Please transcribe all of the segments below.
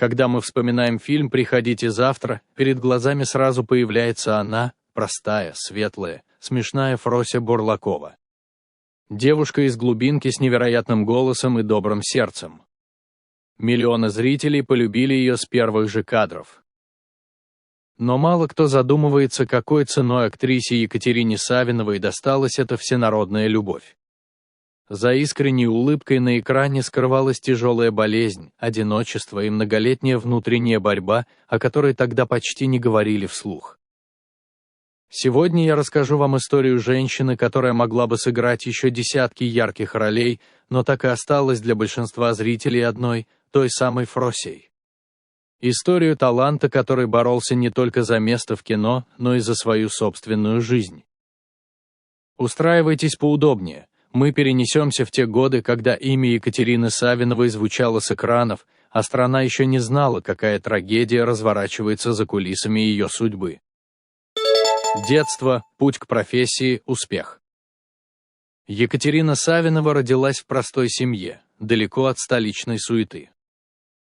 Когда мы вспоминаем фильм «Приходите завтра», перед глазами сразу появляется она, простая, светлая, смешная Фрося Бурлакова. Девушка из глубинки с невероятным голосом и добрым сердцем. Миллионы зрителей полюбили ее с первых же кадров. Но мало кто задумывается, какой ценой актрисе Екатерине Савиновой досталась эта всенародная любовь. За искренней улыбкой на экране скрывалась тяжелая болезнь, одиночество и многолетняя внутренняя борьба, о которой тогда почти не говорили вслух. Сегодня я расскажу вам историю женщины, которая могла бы сыграть еще десятки ярких ролей, но так и осталась для большинства зрителей одной, той самой Фросей. Историю таланта, который боролся не только за место в кино, но и за свою собственную жизнь. Устраивайтесь поудобнее. Мы перенесемся в те годы, когда имя Екатерины Савиновой звучало с экранов, а страна еще не знала, какая трагедия разворачивается за кулисами ее судьбы. Детство, путь к профессии, успех. Екатерина Савинова родилась в простой семье, далеко от столичной суеты.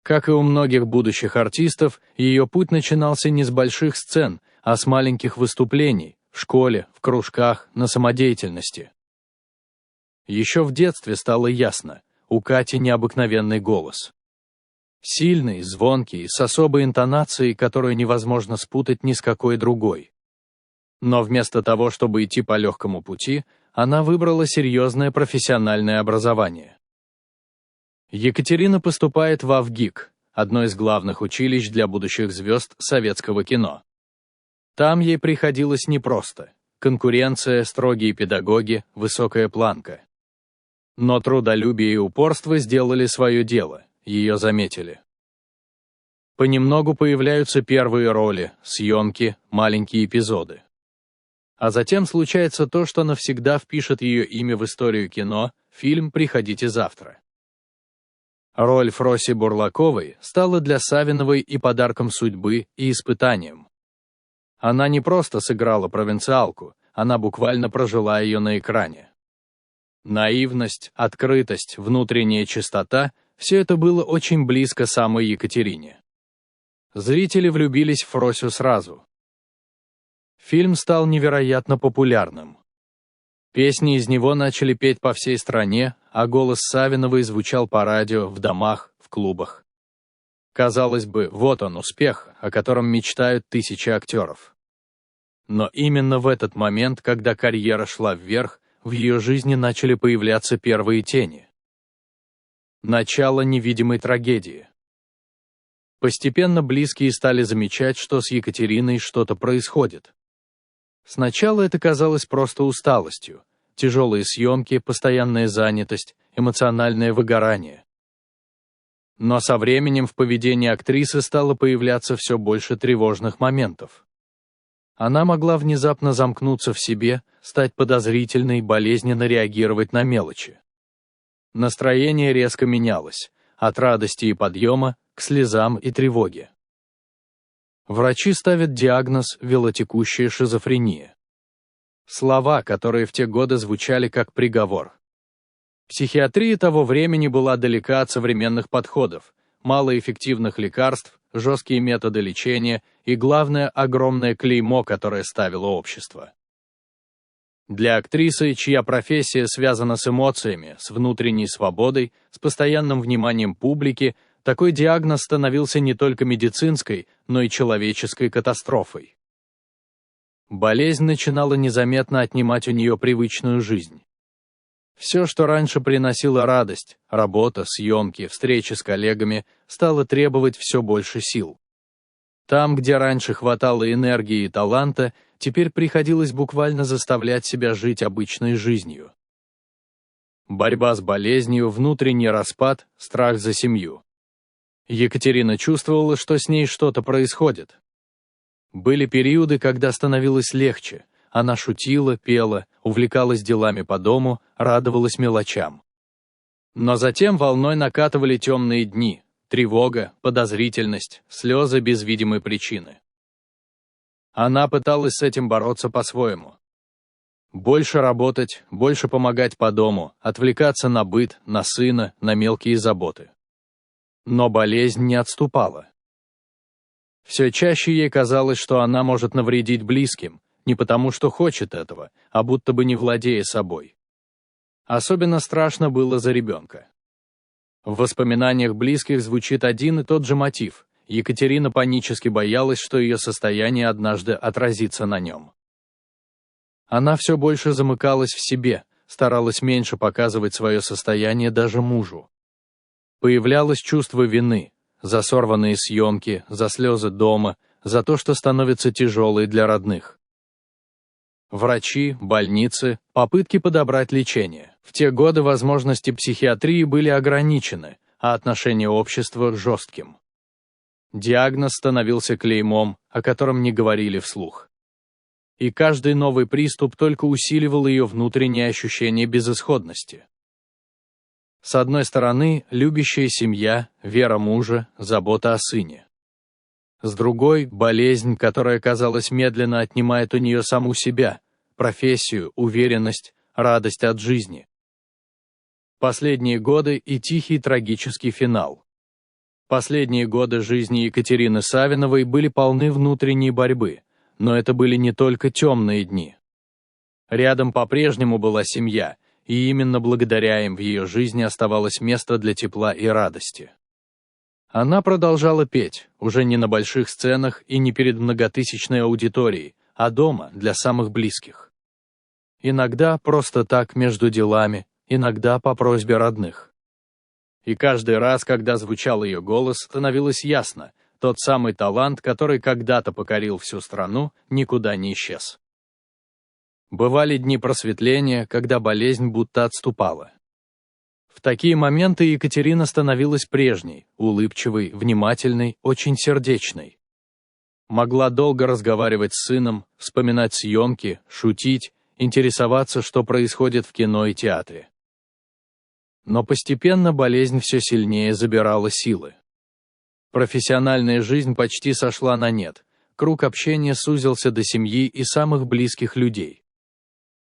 Как и у многих будущих артистов, ее путь начинался не с больших сцен, а с маленьких выступлений, в школе, в кружках, на самодеятельности. Еще в детстве стало ясно, у Кати необыкновенный голос. Сильный, звонкий, с особой интонацией, которую невозможно спутать ни с какой другой. Но вместо того, чтобы идти по легкому пути, она выбрала серьезное профессиональное образование. Екатерина поступает в АВГИК, одно из главных училищ для будущих звезд советского кино. Там ей приходилось непросто. Конкуренция, строгие педагоги, высокая планка. Но трудолюбие и упорство сделали свое дело, ее заметили. Понемногу появляются первые роли, съемки, маленькие эпизоды. А затем случается то, что навсегда впишет ее имя в историю кино, фильм «Приходите завтра». Роль Фроси Бурлаковой стала для Савиновой и подарком судьбы, и испытанием. Она не просто сыграла провинциалку, она буквально прожила ее на экране. Наивность, открытость, внутренняя чистота – все это было очень близко самой Екатерине. Зрители влюбились в Фросю сразу. Фильм стал невероятно популярным. Песни из него начали петь по всей стране, а голос Савиновой звучал по радио, в домах, в клубах. Казалось бы, вот он успех, о котором мечтают тысячи актеров. Но именно в этот момент, когда карьера шла вверх, в ее жизни начали появляться первые тени. Начало невидимой трагедии. Постепенно близкие стали замечать, что с Екатериной что-то происходит. Сначала это казалось просто усталостью, тяжелые съемки, постоянная занятость, эмоциональное выгорание. Но со временем в поведении актрисы стало появляться все больше тревожных моментов. Она могла внезапно замкнуться в себе, стать подозрительной, болезненно реагировать на мелочи. Настроение резко менялось, от радости и подъема к слезам и тревоге. Врачи ставят диагноз «велотекущая шизофрения». Слова, которые в те годы звучали как приговор. Психиатрия того времени была далека от современных подходов, мало эффективных лекарств, жесткие методы лечения и, главное, огромное клеймо, которое ставило общество. Для актрисы, чья профессия связана с эмоциями, с внутренней свободой, с постоянным вниманием публики, такой диагноз становился не только медицинской, но и человеческой катастрофой. Болезнь начинала незаметно отнимать у нее привычную жизнь. Все, что раньше приносило радость, работа, съемки, встречи с коллегами, стало требовать все больше сил. Там, где раньше хватало энергии и таланта, теперь приходилось буквально заставлять себя жить обычной жизнью. Борьба с болезнью, внутренний распад, страх за семью. Екатерина чувствовала, что с ней что-то происходит. Были периоды, когда становилось легче. Она шутила, пела, увлекалась делами по дому, радовалась мелочам. Но затем волной накатывали темные дни, тревога, подозрительность, слезы без видимой причины. Она пыталась с этим бороться по-своему. Больше работать, больше помогать по дому, отвлекаться на быт, на сына, на мелкие заботы. Но болезнь не отступала. Все чаще ей казалось, что она может навредить близким, не потому что хочет этого, а будто бы не владея собой. Особенно страшно было за ребенка. В воспоминаниях близких звучит один и тот же мотив. Екатерина панически боялась, что ее состояние однажды отразится на нем. Она все больше замыкалась в себе, старалась меньше показывать свое состояние даже мужу. Появлялось чувство вины за сорванные съемки, за слезы дома, за то, что становится тяжелой для родных. Врачи, больницы, попытки подобрать лечение. В те годы возможности психиатрии были ограничены, а отношение общества – жестким. Диагноз становился клеймом, о котором не говорили вслух. И каждый новый приступ только усиливал ее внутреннее ощущение безысходности. С одной стороны, любящая семья, вера мужа, забота о сыне. С другой – болезнь, которая, казалось, медленно отнимает у нее саму себя, профессию, уверенность, радость от жизни. Последние годы и тихий трагический финал. Последние годы жизни Екатерины Савиновой были полны внутренней борьбы, но это были не только темные дни. Рядом по-прежнему была семья, и именно благодаря им в ее жизни оставалось место для тепла и радости. Она продолжала петь, уже не на больших сценах и не перед многотысячной аудиторией, а дома, для самых близких. Иногда просто так между делами, иногда по просьбе родных. И каждый раз, когда звучал ее голос, становилось ясно, тот самый талант, который когда-то покорил всю страну, никуда не исчез. Бывали дни просветления, когда болезнь будто отступала. В такие моменты Екатерина становилась прежней, улыбчивой, внимательной, очень сердечной. Могла долго разговаривать с сыном, вспоминать съемки, шутить, интересоваться, что происходит в кино и театре. Но постепенно болезнь все сильнее забирала силы. Профессиональная жизнь почти сошла на нет, круг общения сузился до семьи и самых близких людей.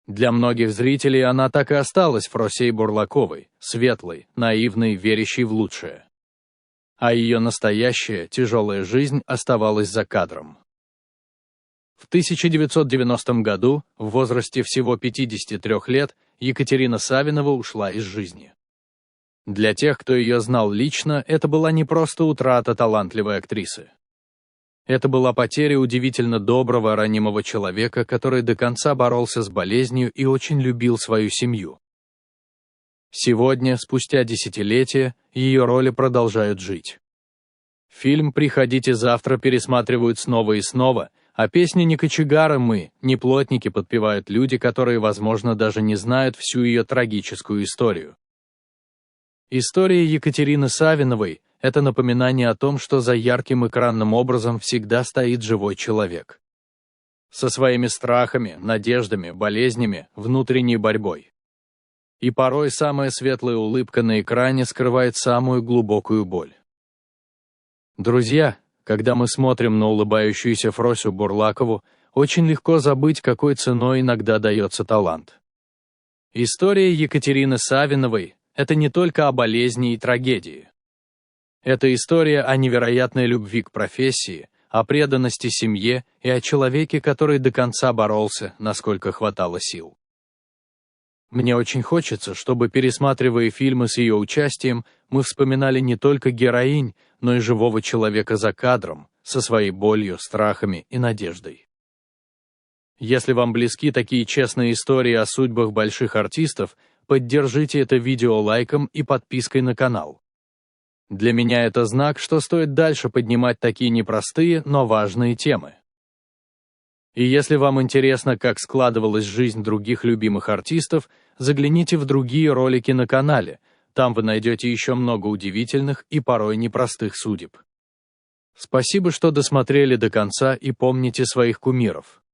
Для многих зрителей она так и осталась Фросей Бурлаковой, светлой, наивной, верящей в лучшее. А ее настоящая, тяжелая жизнь оставалась за кадром. В 1990 году, в возрасте всего 53 лет, Екатерина Савинова ушла из жизни. Для тех, кто ее знал лично, это была не просто утрата талантливой актрисы. Это была потеря удивительно доброго, ранимого человека, который до конца боролся с болезнью и очень любил свою семью. Сегодня, спустя десятилетия, ее роли продолжают жить. Фильм «Приходите завтра» пересматривают снова и снова, а песни «Не кочегары мы», «Не плотники» подпевают люди, которые, возможно, даже не знают всю ее трагическую историю. История Екатерины Савиновой – это напоминание о том, что за ярким экранным образом всегда стоит живой человек. Со своими страхами, надеждами, болезнями, внутренней борьбой. И порой самая светлая улыбка на экране скрывает самую глубокую боль. Друзья, когда мы смотрим на улыбающуюся Фросю Бурлакову, очень легко забыть, какой ценой иногда дается талант. История Екатерины Савиновой – это не только о болезни и трагедии. Это история о невероятной любви к профессии, о преданности семье и о человеке, который до конца боролся, насколько хватало сил. Мне очень хочется, чтобы, пересматривая фильмы с ее участием, мы вспоминали не только героинь, но и живого человека за кадром, со своей болью, страхами и надеждой. Если вам близки такие честные истории о судьбах больших артистов, поддержите это видео лайком и подпиской на канал. Для меня это знак, что стоит дальше поднимать такие непростые, но важные темы. И если вам интересно, как складывалась жизнь других любимых артистов, загляните в другие ролики на канале, там вы найдете еще много удивительных и порой непростых судеб. Спасибо, что досмотрели до конца и помните своих кумиров.